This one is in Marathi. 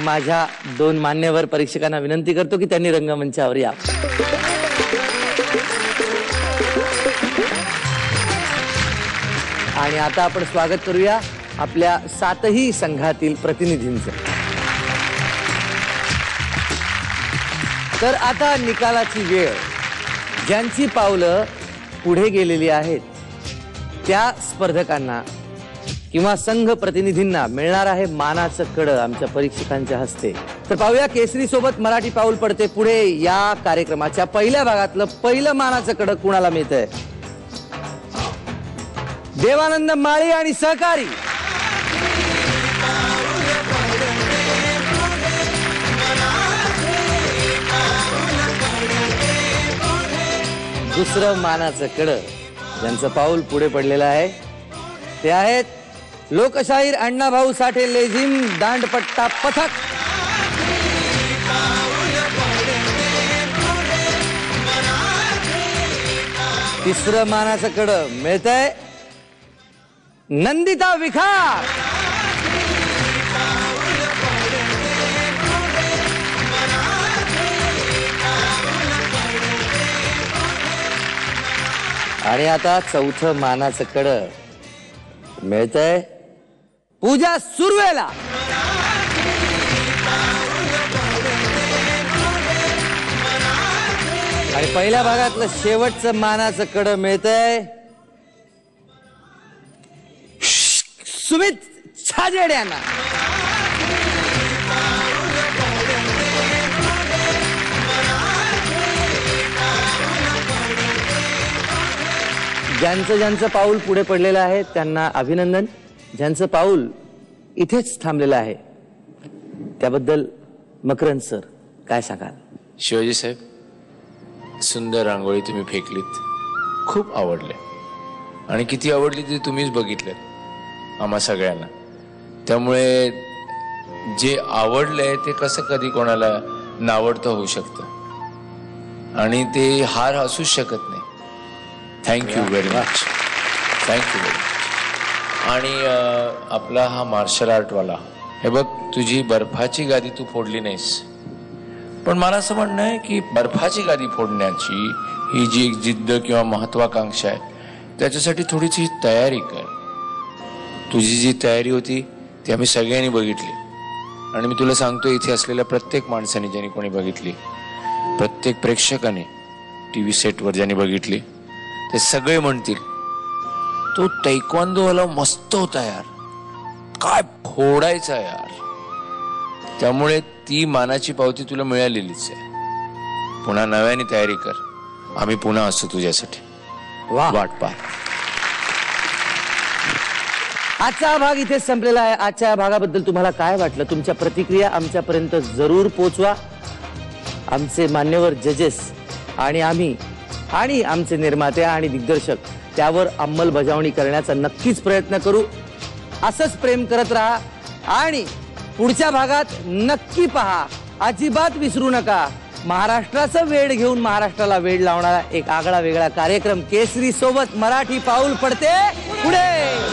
माझ्या दोन मान्यवर परीक्षकांना विनंती करतो की त्यांनी रंगमंचावर या। आणि आता आपण स्वागत करूया आपल्या सातही संघातील प्रतिनिधींचं। तर आता निकालाची वेळ। ज्यांची पावलं पुढे गेलेली आहेत त्या स्पर्धकांना किंवा संघ प्रतिनिधींना मिळणार आहे मानाचं कडं आमच्या परीक्षकांच्या हस्ते। तर पाहूया केसरी सोबत मराठी पाऊल पडते पुढे या कार्यक्रमाच्या पहिल्या भागातलं पहिलं मानाचं कडं कुणाला मिळतंय? देवानंद माळी आणि सहकारी। दुसरं मानाचं कडं ज्यांचं पाऊल पुढे पडलेलं आहे ते आहेत लोकशाहीर अण्णाभाऊ साठे लेझिम दांडपट्टा पथक। तिसरं मानाचं कडं मिळतंय नंदिता विखार। आणि आता चौथं मानाचं कडं मिळतंय पूजा सुर्वेला। आणि पहिल्या भागातलं शेवटचं मानाचं कडं मिळतंय सुमित छाजेड यांना। ज्यांचं पाऊल पुढे पडलेलं आहे त्यांना अभिनंदन। ज्यांचं पाऊल इथेच थांबलेलं आहे त्याबद्दल मकरंद सर काय सांगाल? शिवाजी साहेब, सुंदर रांगोळी तुम्ही फेकलीत, खूप आवडले आणि किती आवडली ते तुम्हीच बघितलं आम्हा सगळ्यांना। त्यामुळे जे आवडलंय ते कसं कधी कोणाला नावडतं होऊ शकतं आणि ते हार असूच शकत नाही। Thank you very much, thank you very much. आणि आपला हा मार्शल आर्टवाला, हे बघ तुझी बर्फाची गादी तू फोडली नाहीस, पण मला असं म्हणणं आहे की बर्फाची गादी फोडण्याची ही जी एक जिद्द किंवा महत्वाकांक्षा आहे त्याच्यासाठी थोडीशी तयारी कर। तुझी जी तयारी होती ती आम्ही सगळ्यांनी बघितली आणि मी तुला सांगतो इथे असलेल्या प्रत्येक माणसाने ज्यांनी कोणी बघितली, प्रत्येक प्रेक्षकाने टीव्ही सेटवर ज्यांनी बघितली ते सगळे म्हणतील तो तायक्वांदोवाला मस्त होता यार, काय फोडायचा यार। त्यामुळे ती मानाची पावती तुला मिळालेलीच आहे। पुन्हा नव्याने तयारी कर, आम्ही पुन्हा असतो तुझ्यासाठी, वाट पाह। आजचा हा भाग इथेच संपलेला आहे। आजच्या या भागाबद्दल तुम्हाला काय वाटलं? तुमच्या प्रतिक्रिया आमच्यापर्यंत जरूर पोहोचवा। आमचे मान्यवर जजेस आणि आम्ही आणि आमचे निर्माते आणि दिग्दर्शक त्यावर अंमलबजावणी करण्याचा नक्कीच प्रयत्न करू। असंच प्रेम करत राहा आणि पुढच्या भागात नक्की पहा, अजिबात विसरू नका। महाराष्ट्राचं वेड घेऊन महाराष्ट्राला वेड लावणारा एक आगळा वेगळा कार्यक्रम केसरी सोबत मराठी पाऊल पडते पुढे।